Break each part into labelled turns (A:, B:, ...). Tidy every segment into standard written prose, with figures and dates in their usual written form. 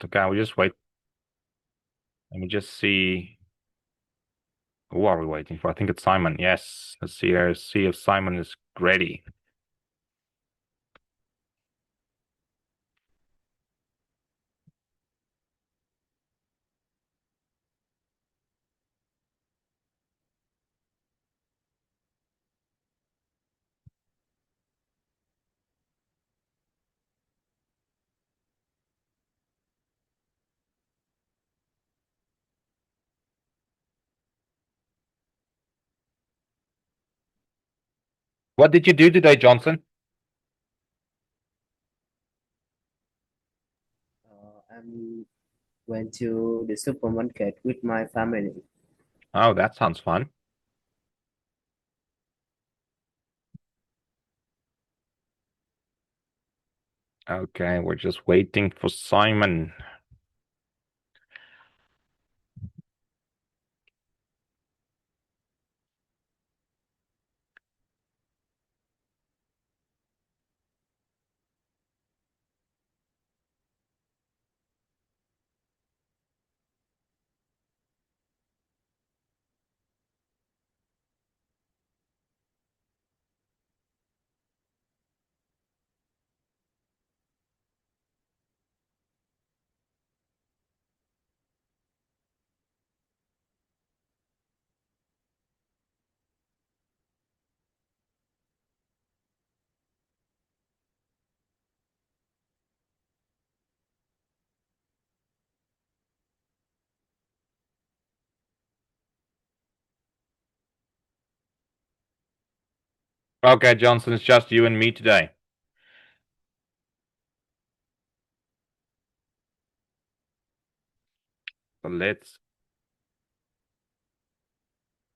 A: Okay, we just wait. Let me just see. Who are we waiting for? I think it's Simon. Yes. Let's see here. See if Simon is ready. What did you do today, Johnson?
B: I'm went to the supermarket with my family.
A: Oh, that sounds fun. Okay, we're just waiting for Simon. Okay, Johnson, it's just you and me today. So let's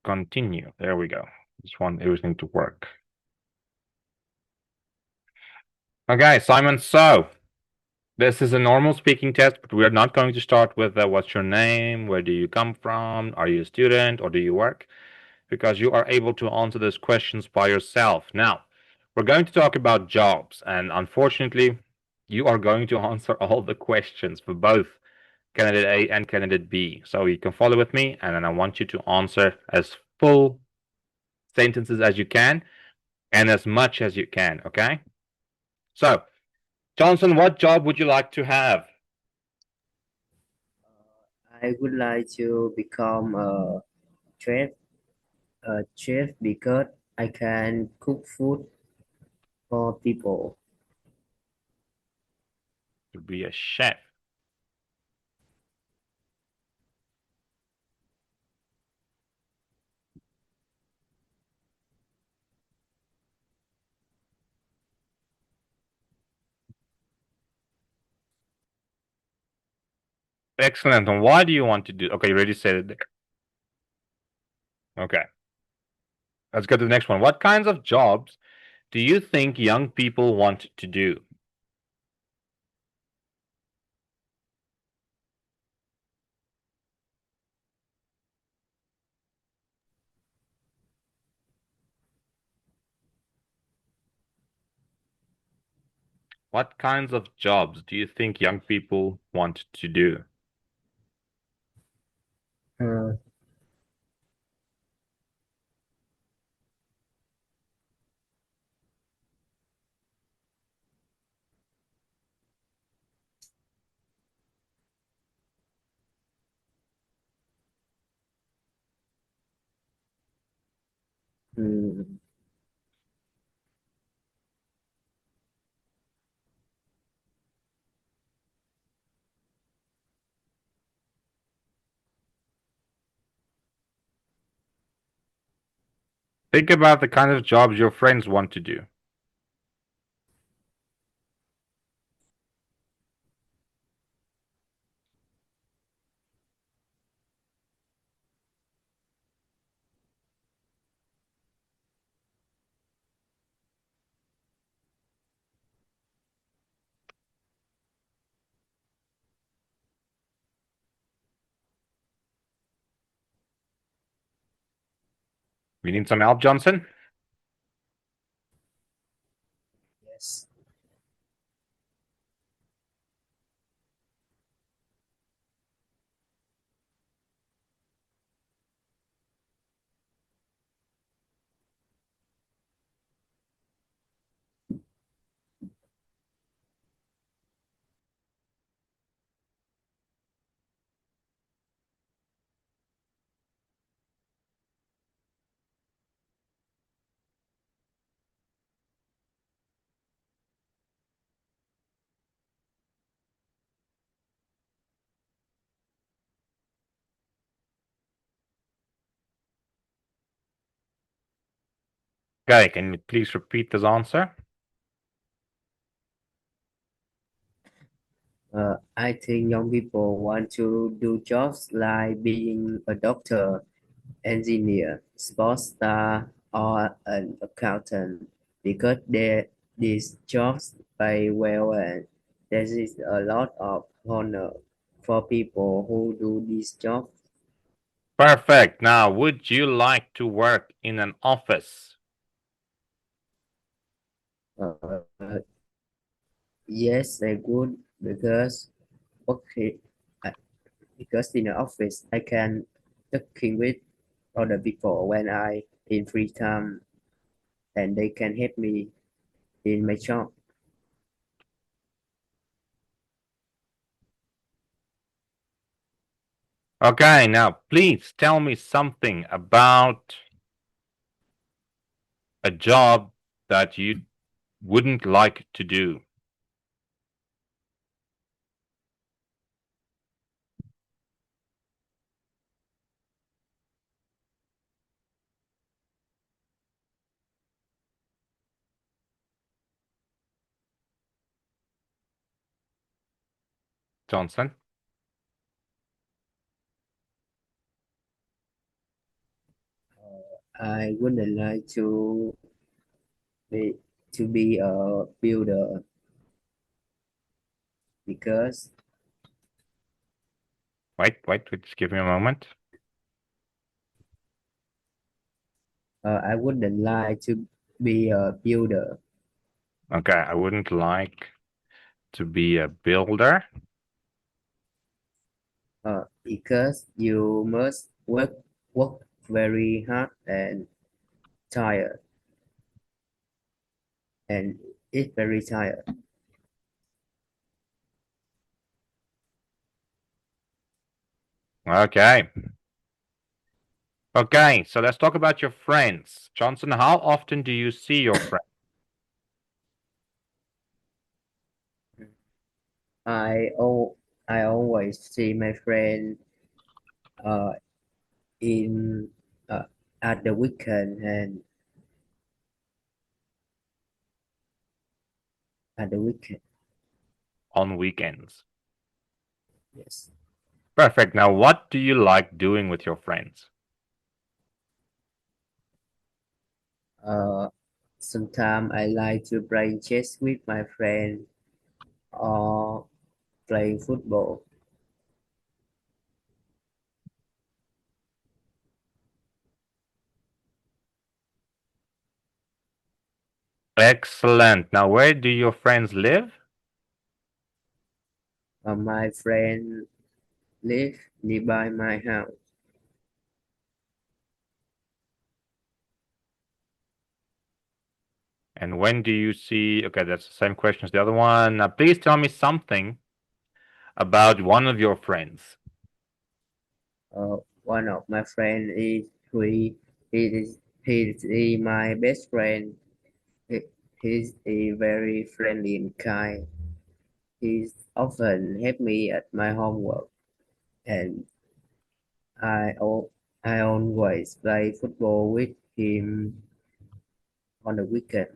A: continue. There we go. Just want everything to work. Okay, Simon, so this is a normal speaking test, but we're not going to start with what's your name, where do you come from, are you a student, or do you work? Because you are able to answer those questions by yourself. Now, we're going to talk about jobs, and unfortunately, you are going to answer all the questions for both candidate A and candidate B. So you can follow with me, and then I want you to answer as full sentences as you can and as much as you can, okay? So, Johnson, what job would you like to have?
B: I would like to become chef, a chef because I can cook food for people.
A: To be a chef. Excellent. And why do you want to do? Okay, you already said it there. Okay, let's go to the next one. What kinds of jobs do you think young people want to do? What kinds of jobs do you think young people want to do?
B: Uh, mm,
A: Think about the kind of jobs your friends want to do. We need some help, Johnson?
B: yes.
A: Okay, can you please repeat this answer?
B: I think young people want to do jobs like being a doctor, engineer, sports star, or an accountant because these jobs pay well and there is a lot of honor for people who do these jobs.
A: Perfect. Now, would you like to work in an office?
B: Uh, yes, I would because okay, uh, because in the office I can talking with other people when I in free time and they can help me in my job.
A: Okay, now please tell me something about a job that you wouldn't like to do. Johnson?
B: I wouldn't like be to be a builder because
A: Wait, just give me a moment.
B: I wouldn't like to be a builder
A: Okay, I wouldn't like to be a builder.
B: because you must work very hard and tired and it's very tired.
A: Okay. Okay, so let's talk about your friends. Johnson, how often do you see your friends?
B: I al I always see my friend uh in uh, at the weekend and at the weekend.
A: On weekends.
B: Yes.
A: Perfect. Now, what do you like doing with your friends?
B: Uh, Sometimes I like to play chess with my friend or playing football.
A: Excellent. Now, where do your friends live?
B: My friend live nearby my house.
A: And when do you see? Okay, that's the same question as the other one. Now, please tell me something about one of your friends.
B: One of my friend is he is my best friend. He, he's a very friendly and kind. He often help me at my homework, and I always play football with him on the weekend.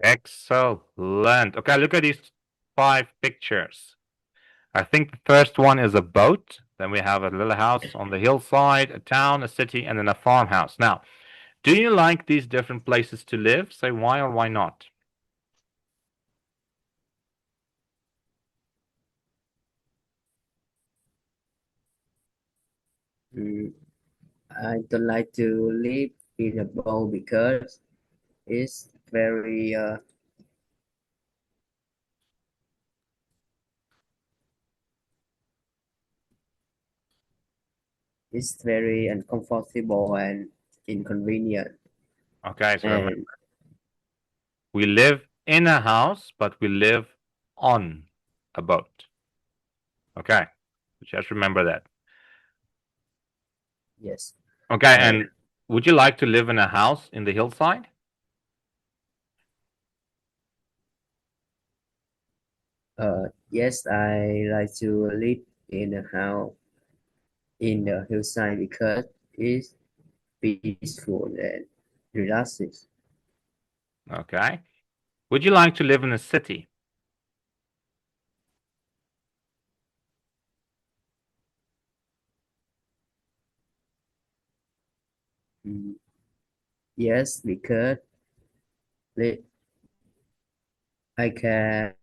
A: Excellent. Okay, look at these five pictures. I think the first one is a boat. Then we have a little house on the hillside, a town, a city, and then a farmhouse. Now, do you like these different places to live? Say why or why not?
B: Mm, I don't like to live in a boat because it's very it's very uncomfortable and inconvenient.
A: Okay, so remember,
B: And
A: we live in a house, but we live on a boat. Okay, just remember that.
B: yes,
A: Okay,
B: uh,
A: and would you like to live in a house in the hillside?
B: Yes, I like to live in a house in the hillside because it's peaceful and relaxing.
A: Okay. Would you like to live in a city?
B: Mm, yes, because li- I can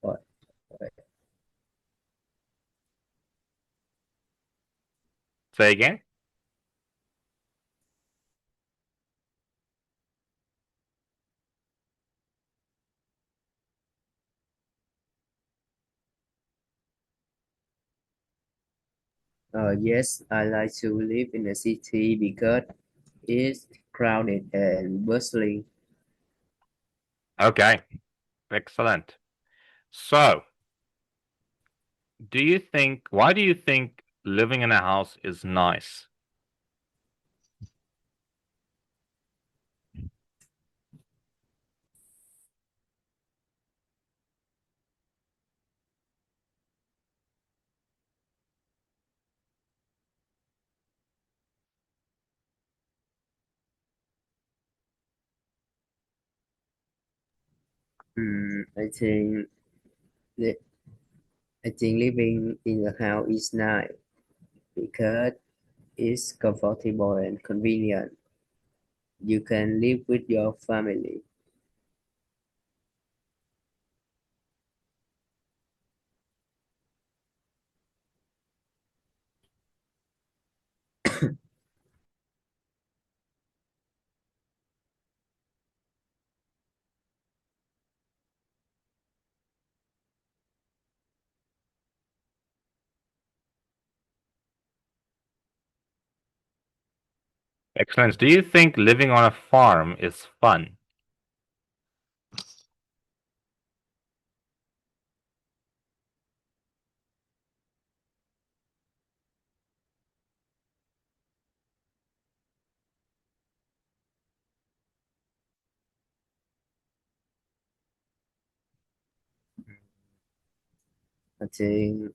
B: what,
A: Say again.
B: yes, I like to live in a city because it's crowded and bustling.
A: Okay. Excellent. So, why do you think living in a house is nice?
B: I think that I think living in a house is nice because it's comfortable and convenient. You can live with your family.
A: Excellent. Do you think living on a farm is fun?
B: I think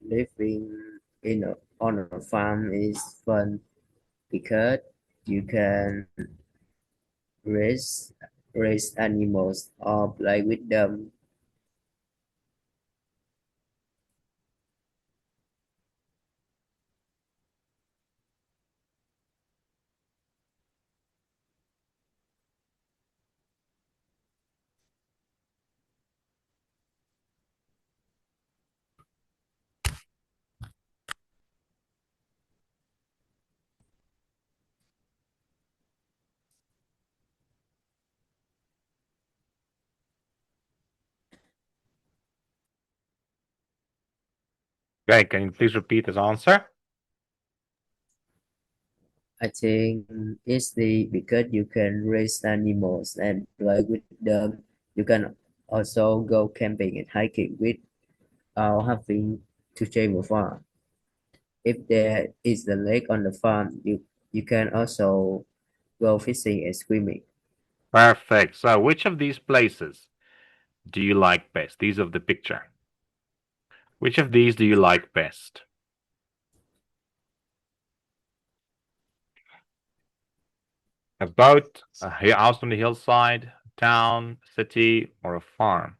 B: living on a farm is fun because you can raise raise animals or play with them.
A: Okay, can you please repeat this answer?
B: I think it's the because you can raise animals and play with them. You can also go camping and hiking without having to travel far. If there is a lake on the farm, you can also go fishing and swimming.
A: Perfect. So, which of these places do you like best? These of the picture. Which of these do you like best? A boat, a house on the hillside, town, city, or a farm?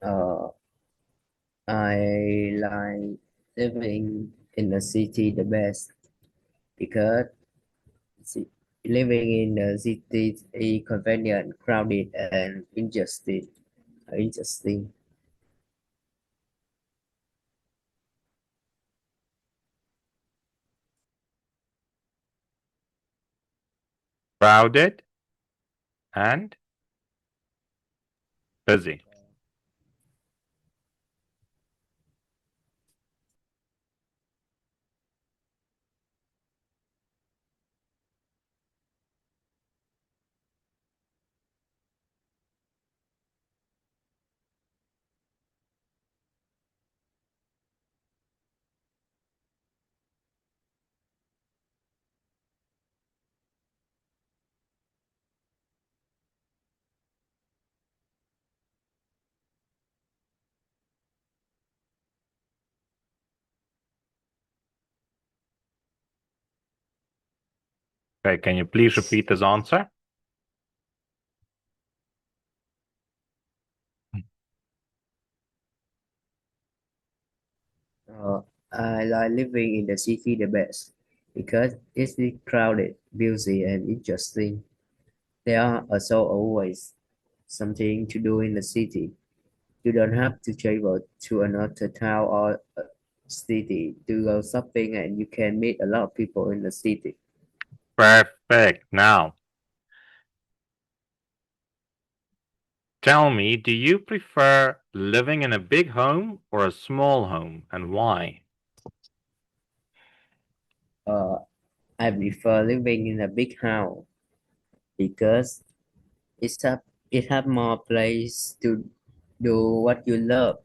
B: Uh, I like living in the city the best because ci- living in the city is convenient, crowded, and interesting. Interesting.
A: Crowded and busy. Okay, can you please repeat this answer?
B: Uh, I like living in the city the best because it's crowded, busy, and interesting. There are also always something to do in the city. You don't have to travel to another town or a city to go shopping, and you can meet a lot of people in the city.
A: Perfect. Now, tell me, do you prefer living in a big home or a small home, and why?
B: Uh, I prefer living in a big house because it's have it have more place to do what you love.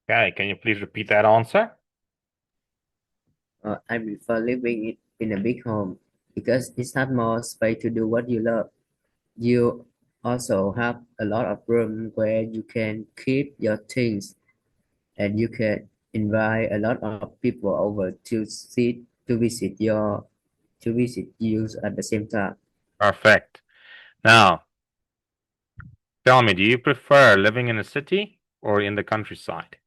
A: Okay, can you please repeat that answer?
B: I prefer living in a big home because it has more space to do what you love. You also have a lot of room where you can keep your things and you can invite a lot of people over to visit you at the same time.
A: Perfect. Now, tell me, do you prefer living in a city or in the countryside?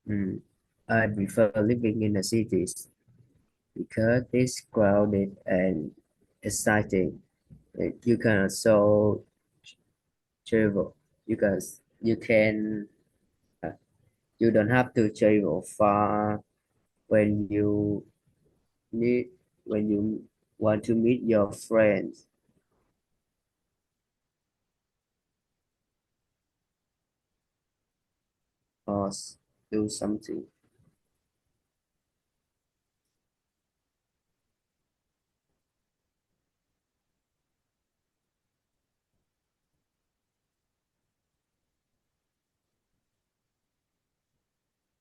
B: Mm. I prefer living in the cities because it's crowded and exciting. You can also travel. You can you can uh, you don't have to travel far when need when you want to meet your friends or do something.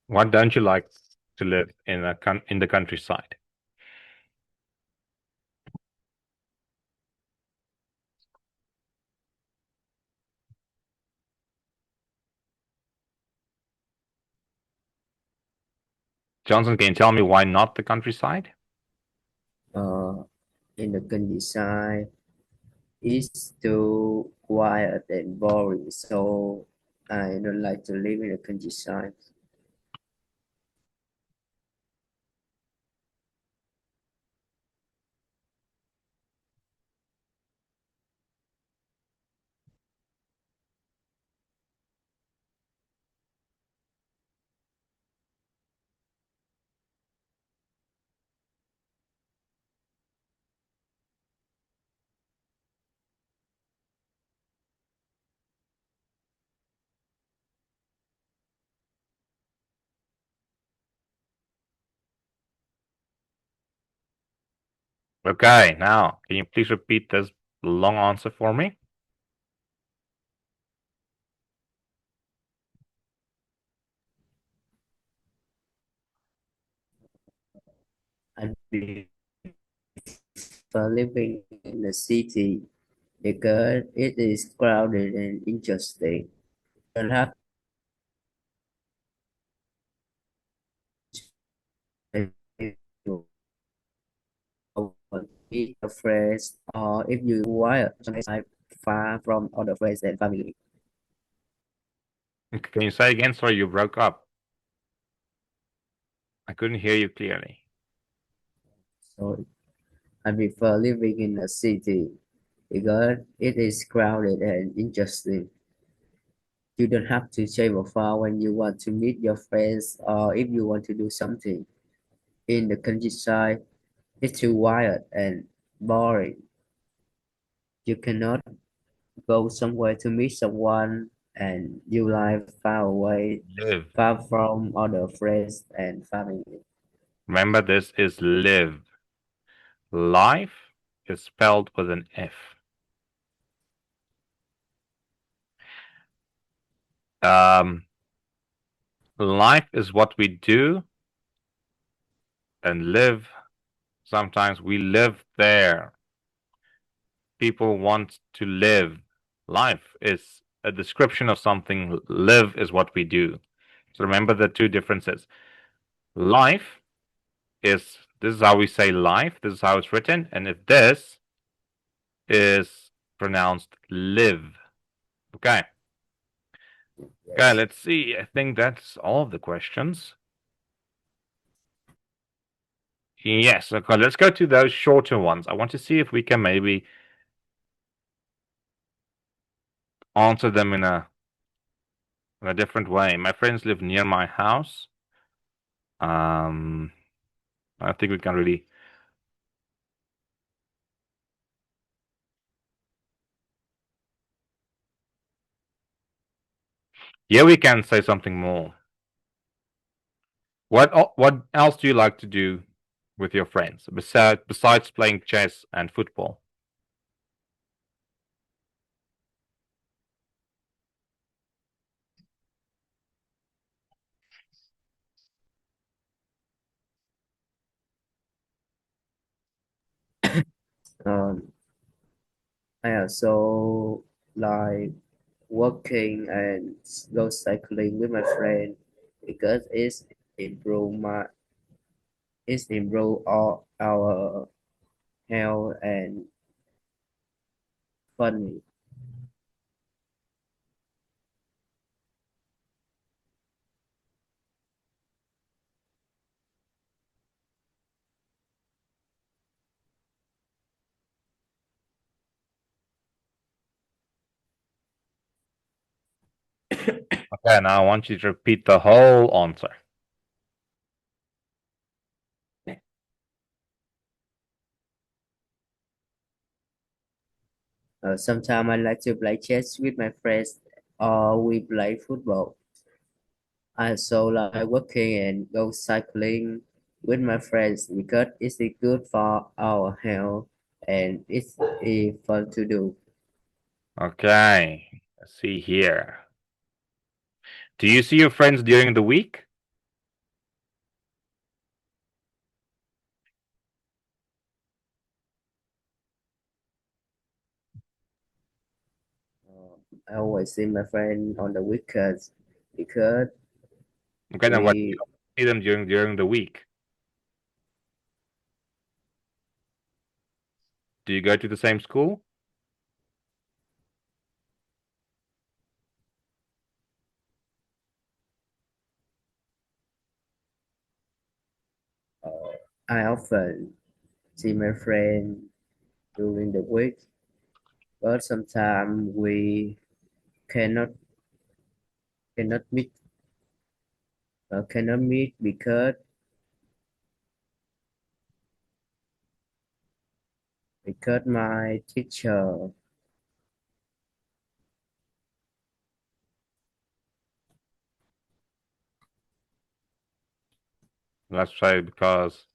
A: What don't you like to live in the countryside? Johnson, can you tell me why not the countryside?
B: Uh, in the countryside, it's too quiet and boring, so I don't like to live in the countryside.
A: Okay, now, can you please repeat this long answer for me?
B: I prefer living in the city because it is crowded and interesting. You don't have to meet your friends or if you require sometimes far from other friends and family.
A: Can you say again? Sorry, you broke up. I couldn't hear you clearly.
B: So I prefer living in a city because it is crowded and interesting. You don't have to travel far when you want to meet your friends or if you want to do something. In the countryside, it's too wild and boring. You cannot go somewhere to meet someone and you live far away,
A: Live.
B: far from other friends and family.
A: Remember, this is live. Life is spelled with an F. Um, Life is what we do, and live, sometimes we live there. People want to live. Life is a description of something. Live is what we do. So remember the two differences. Life is, this is how we say life, this is how it's written, and if this is pronounced live. Okay. Okay,
B: Yes.
A: let's see. I think that's all of the questions. Yes, okay, let's go to those shorter ones. I want to see if we can maybe answer them in a different way. My friends live near my house. Um, I think we can really. Yeah, we can say something more. What else do you like to do with your friends besides playing chess and football?
B: Um, I also like walking and go cycling with my friend because improve my it's improve all our health and funny.
A: Okay, now I want you to repeat the whole answer.
B: Sometimes I like to play chess with my friends or we play football. I also like walking and go cycling with my friends because it's good for our health and it's fun to do.
A: Okay, let's see here. Do you see your friends during the week?
B: I always see my friend on the weekends because
A: Okay, then what do you
B: we
A: see them during the week? Do you go to the same school?
B: uh, I often see my friend during the week, but sometimes we cannot cannot meet cannot meet because my teacher
A: Let's say because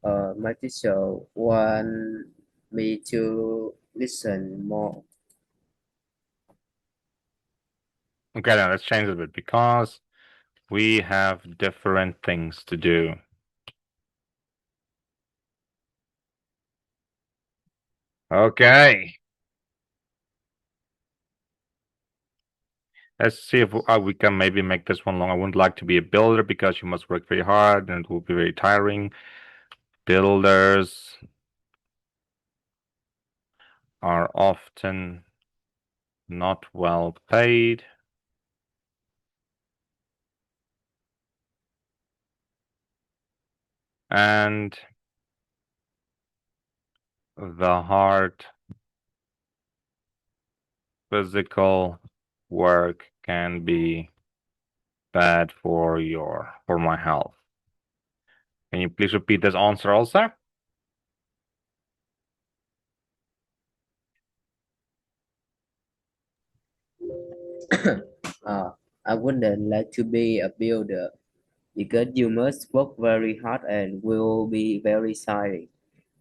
B: my teacher want me to listen more.
A: okay, then let's change it a bit because we have different things to do. Okay, let's see if we can maybe make this one long. I wouldn't like to be a builder because you must work very hard and it will be very tiring. Builders are often not well paid, and the hard physical work can be bad for my health. Can you please repeat this answer also?
B: Uh, I wouldn't like to be a builder because you must work very hard and will be very tiring.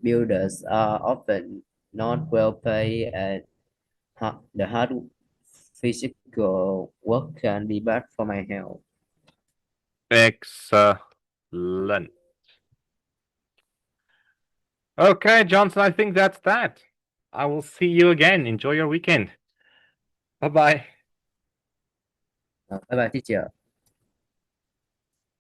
B: Builders are often not well paid and the hard physical work can be bad for my health.
A: Excellent. Okay, Johnson, I think that's that. I will see you again. Enjoy your weekend. Bye bye.
B: Bye bye teacher.